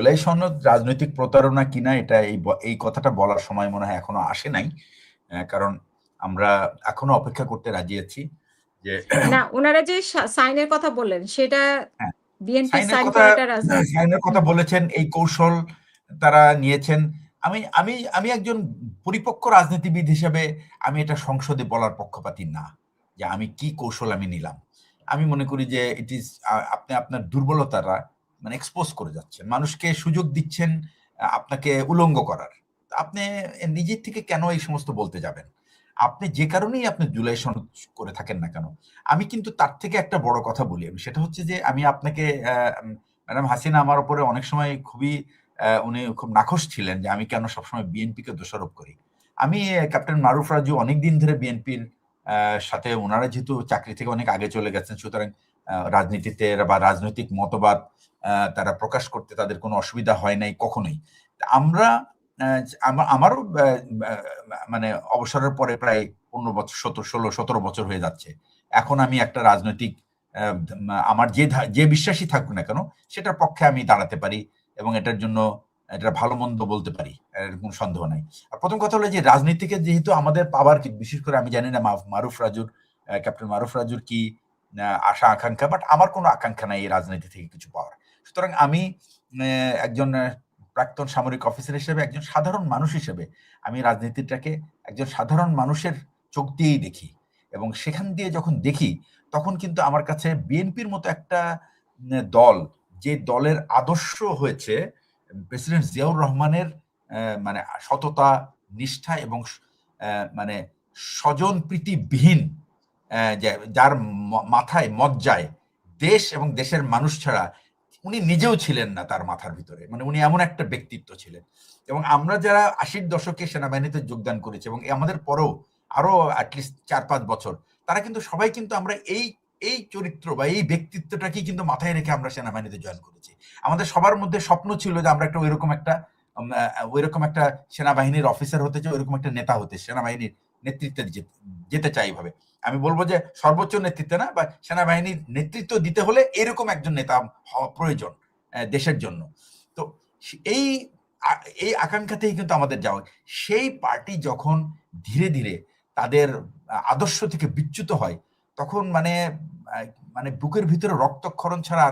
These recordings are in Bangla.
জুলাই সনদ রাজনৈতিক প্রতারণা কিনা এটা এই কথাটা বলার সময় মনে হয় এখনো আসে নাই। কারণ আমরা এখনো অপেক্ষা করতে রাজি আছি যে না, উনারা যে সাইনের কথা বললেন সেটা হ্যাঁ, বিএনপি সাইনের সাইন কথা করাটা রাজনৈতিক। সাইনের কথা হুম। বলেছেন, এই কৌশল তারা নিয়েছেন। আমি আমি আমি একজন পরিপক্ক রাজনীতিবিদ হিসেবে আমি এটা সংসদে বলার পক্ষপাতী না যে আমি কি কৌশল আমি নিলাম। আমি মনে করি যে ইট ইজ আপনি আপনার দুর্বলতারা মানে এক্সপোজ করে যাচ্ছেন, মানুষকে সুযোগ দিচ্ছেন আপনাকে উলঙ্গ করার। আপনি নিজের থেকে কেন এই সমস্ত বলতে যাবেন? আপনি যে কারণেই আপনি জুলাই সনদ করে থাকেন না কেন, আমি কিন্তু তার থেকে একটা বড় কথা বলি। আমি সেটা হচ্ছে যে আমি আপনাকে ম্যাডাম হাসিনা আমার উপরে অনেক সময় খুবই উনি খুব নাখোশ ছিলেন যে আমি কেন সবসময় বিএনপিকে দোষারোপ করি। আমি ক্যাপ্টেন মারুফ রাজু অনেকদিন ধরে বিএনপির সাথে, ওনারা যেহেতু চাকরি থেকে অনেক আগে চলে গেছেন, সুতরাং রাজনীতিতে বা রাজনৈতিক মতবাদ তারা প্রকাশ করতে তাদের কোনো অসুবিধা হয় নাই কখনোই। আমরা আমারও মানে অবসরের পরে প্রায় 15 বছর, 16-17 বছর হয়ে যাচ্ছে। এখন আমি একটা রাজনৈতিক আমার যে বিশ্বাসী থাকুক না কেন সেটার পক্ষে আমি দাঁড়াতে পারি এবং এটার জন্য এটা ভালো মন্দ বলতে পারি, এর কোনো সন্দেহ নাই। আর প্রথম কথা হলো যে রাজনীতিকে যেহেতু আমাদের পাওয়ার কি, বিশেষ করে আমি জানি না মারুফ রাজুর, ক্যাপ্টেন মারুফ রাজুর কি আশা আকাঙ্ক্ষা, বাট আমার কোনো আকাঙ্ক্ষা নাই এই রাজনীতি থেকে কিছু পাওয়ার। সুতরাং আমি একজন প্রাক্তন সামরিক অফিসার হিসেবে, একজন সাধারণ মানুষ হিসেবে আমি রাজনীতিটাকে একজন সাধারণ মানুষের চোখ দিয়েই দেখি, এবং সেখান দিয়ে যখন দেখি তখন কিন্তু আমার কাছে বিএনপির মতো একটা দল, যে দলের আদর্শ হয়েছে প্রেসিডেন্ট জিয়াউর রহমানের মানে সততা, নিষ্ঠা এবং মানে স্বজন প্রীতিবিহীন, যার মাথায় মজ্জায় দেশ এবং দেশের মানুষ ছাড়া উনি নিজেও ছিলেন না তার মাথার ভিতরে, মানে উনি এমন একটা ব্যক্তিত্ব ছিলেন। এবং আমরা যারা 80-র দশকে সেনাবাহিনীতে যোগদান করেছি এবং আমাদের পরেও আরো অ্যাটলিস্ট 4-5 বছর, তারা কিন্তু সবাই কিন্তু আমরা এই এই চরিত্র বা এই ব্যক্তিত্বটাকে কিন্তু মাথায় রেখে আমরা সেনাবাহিনীতে জয়েন করেছি। আমাদের সবার মধ্যে স্বপ্ন ছিল যে আমরা একটা ওইরকম একটা সেনাবাহিনীর অফিসার হতে চাই, ওইরকম একটা নেতা হতে, সেনাবাহিনীর নেতৃত্বে যেতে চাই ভাবে। আমি বলবো যে সর্বোচ্চ নেতৃত্বে না, বা সেনাবাহিনীর নেতৃত্ব দিতে হলে এরকম একজন নেতা হওয়া প্রয়োজন দেশের জন্য। তো এই এই আকাঙ্ক্ষাতেই কিন্তু আমাদের যাওয়া। সেই পার্টি যখন ধীরে ধীরে তাদের আদর্শ থেকে বিচ্যুত হয়, তখন মানে মানে বুকের ভিতরে রক্তক্ষরণ ছাড়া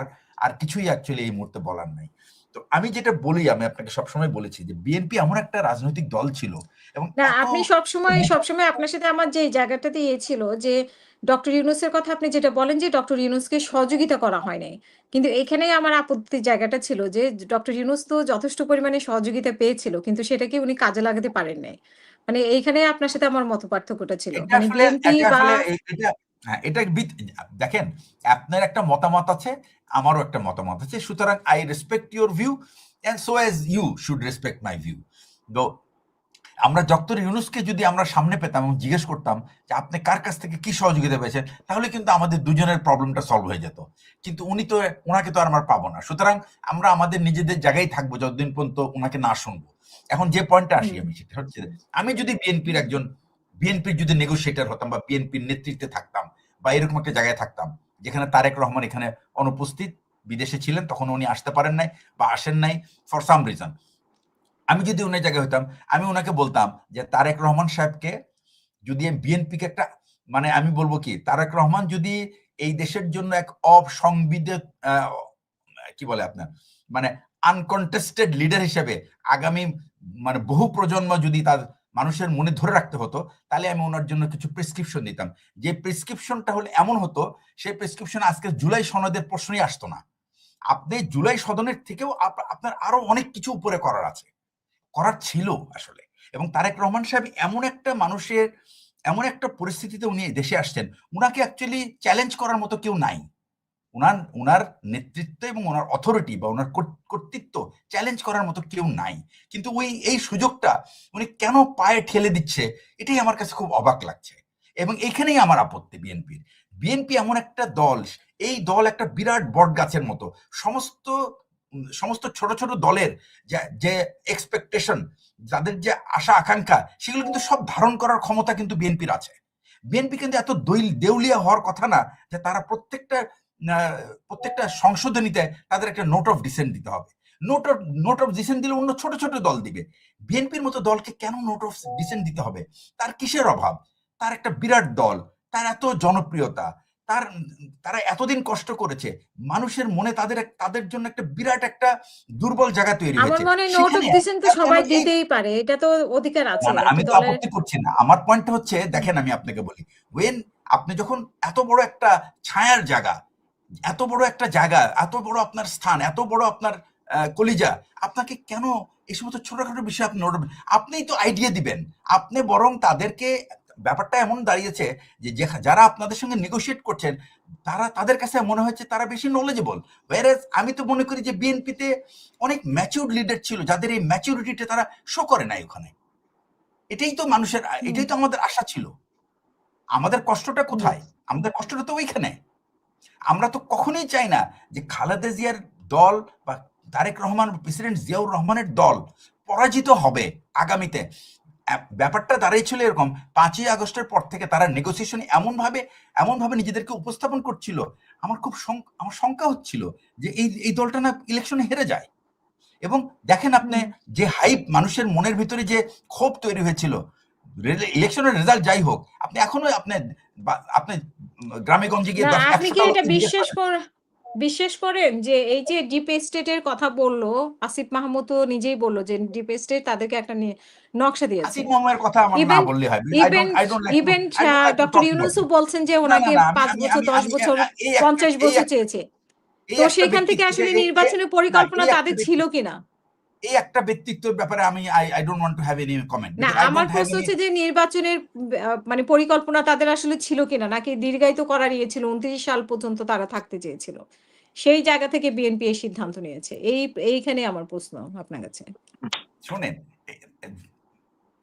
আর কিছুই অ্যাকচুয়ালি এই মুহূর্তে বলার নাই। তো আমি যেটা বলি, আমি আপনাকে সবসময় বলেছি যে বিএনপি এমন একটা রাজনৈতিক দল ছিল এবং না, এত আপনি সবসময় আপনার সাথে আমার যে জায়গাটাতে ছিল যে ডক্টর ইউনূসের কথা আপনি যেটা বলেন যে ডক্টর ইউনূসকে সহযোগিতা করা হয় নাই। কিন্তু এখানেই আমার আপত্তির জায়গাটা ছিল যে ডক্টর ইউনূস তো যথেষ্ট পরিমাণে সহযোগিতা পেয়েছিল কিন্তু সেটাকে উনি কাজে লাগাতে পারেন নাই। মানে এইখানে আপনার সাথে আমার মতপার্থক্যটা ছিল। এটা মানে আসলে বিএনপি এটা বা আসলে এটা হ্যাঁ, এটা দেখেন, আপনার একটা মতামত আছে, আমারও একটা মতামত আছে। সুতরাং I respect your view and so as you should respect my view. তো আমরা ডক্টর ইউনুসকে যদি আমরা সামনে পেতাম এবং জিজ্ঞেস করতাম যে আপনি কার কাছ থেকে কি সহযোগিতা পেয়েছেন, তাহলে কিন্তু আমাদের দুজনের প্রবলেমটা সলভ হয়ে যেত। কিন্তু ওনাকে তো আর আমরা পাবো না। সুতরাং আমরা আমাদের নিজেদের জায়গায় থাকবো যতদিন পর্যন্ত ওনাকে না শুনবো। এখন যে পয়েন্টে আসি হুম, আমি, সেটা হচ্ছে আমি যদি বিএনপির যদি নেগোসিয়েটর হতাম বা বিএনপির নেতৃত্বে থাকতাম বা এরকম একটা জায়গায় থাকতাম যেখানে তারেক রহমান এখানে অনুপস্থিত, বিদেশে ছিলেন তখন, উনি আসতে পারেন নাই বা আসেন নাই ফর সাম রিজন, আমি যদি উনার জায়গায় হইতাম, আমি উনাকে বলতাম যে তারেক রহমান সাহেবকে যদি বিএনপিকে একটা, মানে আমি বলবো কি, তারেক রহমান যদি এই দেশের জন্য এক অসংবিধিত কি বলে আপনার মানে আনকন্টেস্টেড লিডার হিসেবে আগামী মানে বহু প্রজন্ম যদি তার মানুষের মনে ধরে রাখতে হতো, তাহলে আমি ওনার জন্য কিছু প্রেসক্রিপশন দিতাম। যে প্রেসক্রিপশনটা হলে এমন হতো, সেই প্রেসক্রিপশন আজকে জুলাই সনদের প্রশ্নই আসতো না। আপনি জুলাই সদনের থেকেও আপনার আরো অনেক কিছু উপরে করার আছে, করার ছিল আসলে। এবং তারেক রহমান সাহেব এমন একটা পরিস্থিতিতে উনি দেশে আসছেন, উনাকে অ্যাকচুয়ালি চ্যালেঞ্জ করার মতো কেউ নাই। উনার নেতৃত্ব এবং ওনার অথরিটি বা ওনার কর্তৃত্ব চ্যালেঞ্জ করার মতো কেউ নাই। কিন্তু এই সুযোগটা উনি কেন পায়ে ঠেলে দিচ্ছে, এটাই আমার কাছে খুব অবাক লাগছে। এবং এখানেই আমার আপত্তি বিএনপির। বিএনপি এমন একটা দল, এই দল একটা বিরাট বট গাছের মতো। সমস্ত সমস্ত ছোট ছোট দলের যে এক্সপেকটেশন, যাদের যে আশা আকাঙ্ক্ষা, সেগুলো কিন্তু সব ধারণ করার ক্ষমতা কিন্তু বিএনপির আছে। বিএনপি কিন্তু এত দেউলিয়া হওয়ার কথা না যে তারা প্রত্যেকটা সংশোধনীতে তাদের একটা নোট অফ ডিসেন্ট দিতে হবে। নোট অফ ডিসেন্ট দিলে অন্য ছোট ছোট দল দিবে। বিএনপির মতো দলকে কেন নোট অফ ডিসেন্ট দিতে হবে? তার কিসের অভাব? তার একটা বিরাট দল, তার এত জনপ্রিয়তা, তারা এতদিন কষ্ট করেছে, মানুষের মনে তাদের জন্য একটা বিরাট একটা দুর্বল জায়গা তৈরি আমার হয়েছে। মনে হয় নোট অফ সেখানে ডিসেন্ট তো কেন সবাই এই দিতেই পারে, এটা তো অধিকার না আছে না একটা আমি তো দলের। আপত্তি করছি না। আমার পয়েন্ট হচ্ছে, দেখেন আমি আপনাকে বলি, আপনি যখন এত বড় একটা ছায়ার জায়গা, এত বড় একটা জায়গা, এত বড় আপনার স্থান, এত বড় আপনার কলিজা, আপনাকে কেন এই সমস্ত ছোটখাটো বিষয় আপনিই তো আইডিয়া দিবেন। আপনি বরং তাদেরকে, ব্যাপারটা এমন দাঁড়িয়েছে যে যারা আপনাদের সঙ্গে নেগোশিয়েট করছেন তাদের কাছে মনে হচ্ছে তারা বেশি নলেজেবল। ওয়ারেজ আমি তো মনে করি যে বিএনপিতে অনেক ম্যাচিউরড লিডার ছিল, যাদের এই ম্যাচিউরিটিটা তারা শো করে নাই ওখানে। এটাই তো মানুষের, এটাই তো আমাদের আশা ছিল। আমাদের কষ্টটা কোথায়? আমাদের কষ্টটা তো ওইখানে। আমরা তো কখনোই চাই না যে খালেদা জিয়ার দল বা তারেক রহমান, প্রেসিডেন্ট জিয়াউর রহমানের দল পরাজিত হবে আগামীতে। ব্যাপারটা দাঁড়িয়েছিল এরকম, 5ই আগস্টের পর থেকে তারা নেগোসিয়েশন এমনভাবে নিজেদেরকে উপস্থাপন করছিল, আমার শঙ্কা হচ্ছিল যে এই দলটা না ইলেকশনে হেরে যায়। এবং দেখেন আপনি যে হাইপ, মানুষের মনের ভিতরে যে ক্ষোভ তৈরি হয়েছিল, ইলেকশনের রেজাল্ট যাই হোক, আপনি এখনো আপনি গ্রামে গঞ্জে গিয়ে না, আপনি কি এটা জিজ্ঞেস করেন। বিশ্বাস করেন যে এই যে ডিপ স্টেটের কথা বললো আসিফ মাহমুদ, তো নিজেই বললো যে ডিপ স্টেট তাদেরকে একটা নকশা দিয়েছে। আসিফ মাহমুদের কথা আমার না ইভেন বললে হয়। Even I don't like to even I don't like to doctor talk about ইউনূসও it. বলছেন যে না, না, ওনাকে না, 5 বছর 10 বছর 50 বছর চেয়েছে। তো সেখান থেকে আসলে নির্বাচনের পরিকল্পনা তাদের ছিল কিনা? এই একটা ব্যক্তিত্বের ব্যাপারে আমি I don't want to have any comment. না, Because I আমার don't have প্রশ্ন any. হচ্ছে যে নির্বাচনের মানে পরিকল্পনা তাদের আসলে ছিল কিনা, নাকি দীর্ঘায়িত করার ইয়ে ছিল, 29 সাল পর্যন্ত তারা থাকতে চেয়েছিল। সেই জায়গা থেকে বিএনপি এই সিদ্ধান্ত নিয়েছে। এইখানে আমার প্রশ্ন আপনার কাছে। শোনেন,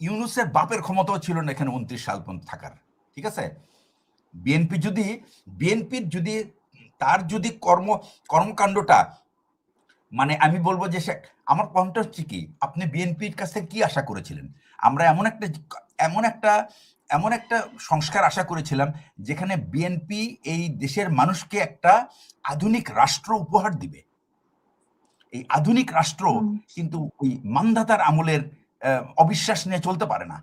ইউনূসের বাপের ক্ষমতাও ছিল না এখানে 29 সাল পর্যন্ত থাকার। ঠিক আছে? বিএনপির যদি তার যদি কর্মকাণ্ডটা, মানে আমি বলবো যে আমার পয়েন্ট হচ্ছে কি, আপনি বিএনপির কাছে কি আশা করেছিলেন? আমরা এমন একটা সংস্কার আশা করেছিলাম যেখানে বিএনপি এই দেশের মানুষকে একটা আধুনিক রাষ্ট্র উপহার দিবে। এই আধুনিক রাষ্ট্র কিন্তু ওই মানধাতার আমলের অবিশ্বাস নিয়ে চলতে পারে না।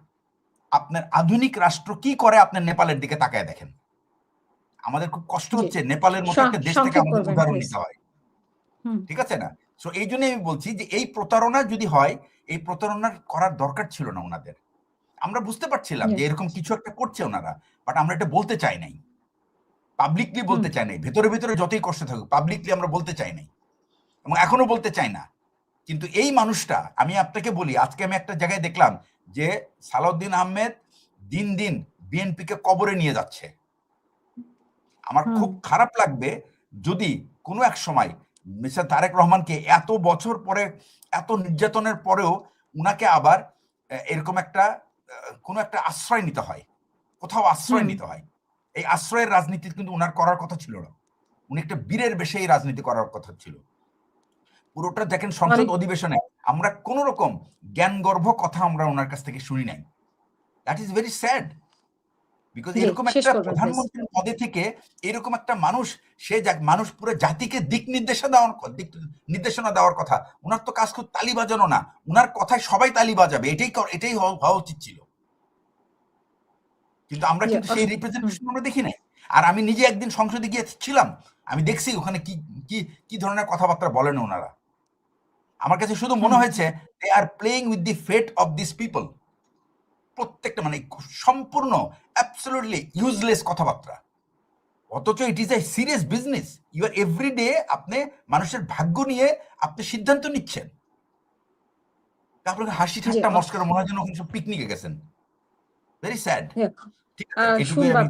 আপনার আধুনিক রাষ্ট্র কি করে, আপনার নেপালের দিকে তাকায় দেখেন। আমাদের খুব কষ্ট হচ্ছে নেপালের মতো একটা দেশ থেকে আমাদের উদাহরণ নিতে হয়। ঠিক আছে না? সো এই জন্য আমি বলছি যে এই প্রতারণা যদি হয়, এই প্রতারণা করার দরকার ছিল না ওনাদের। আমরা বুঝতে পারছিলাম যে এরকম কিছু একটা করছে ওনারা, বাট আমরা এটা বলতে চাই নাই, পাবলিকলি বলতে চাই নাই। ভেতরে ভেতরে যতই কষ্ট থাকুক, পাবলিকলি আমরা বলতে চাই নাই এবং এখনো বলতে চাই না। কিন্তু এই মানুষটা, আমি আপনাকে বলি, আজকে আমি একটা জায়গায় দেখলাম যে সালাউদ্দিন আহমেদ দিন দিন বিএনপিকে কবরে নিয়ে যাচ্ছে। আমার খুব খারাপ লাগবে যদি কোনো এক সময় মিস্টার তারেক রহমানকে এত বছর পরে, এত নির্যাতনের পরেও উনাকে আবার এরকম কোনো একটা আশ্রয় নিতে হয়, কোথাও আশ্রয় নিতে হয়। এই আশ্রয়ের রাজনীতি কিন্তু উনার করার কথা ছিল না। উনি একটা বীরের বেশে এই রাজনীতি করার কথা ছিল। পুরোটা দেখেন সংসদ অধিবেশনে আমরা কোন রকম জ্ঞানগর্ভ কথা আমরা ওনার কাছ থেকে শুনি নাই। That is very sad. Because এরকম একটা প্রধানমন্ত্রীর পদে থেকে এরকম একটা মানুষ, মানুষ পুরো জাতিকে দিক নির্দেশনা দেওয়ার কথা। ওনার তো কাজ খুব তালি বাজানো না, ওনার কথায় সবাই তালি বাজাবে, এটাই হওয়া উচিত ছিল। কিন্তু আমরা কিন্তু সেই রিপ্রেজেন্টেশন আমরা দেখি নাই। আর আমি নিজে একদিন সংসদে গিয়েছিলাম, আমি দেখছি ওখানে কি ধরনের কথাবার্তা বলেন ওনারা। আমার কাছে শুধু মনে হয়েছে they are playing with the fate of this people. প্রত্যেকটা মানে সম্পূর্ণ অ্যাবসলিউটলি ইউজলেস কথাবার্তা। অথচ it is a serious business. You are everyday আপনি মানুষের ভাগ্য নিয়ে আপনি সিদ্ধান্ত নিচ্ছেন। আপনাকে হাসি ঠাট্টা মস্করা মনে হয় যেন ওখানে সব পিকনিকে গেছেন। Very sad. ঠিক আছে, এটুকুই আমি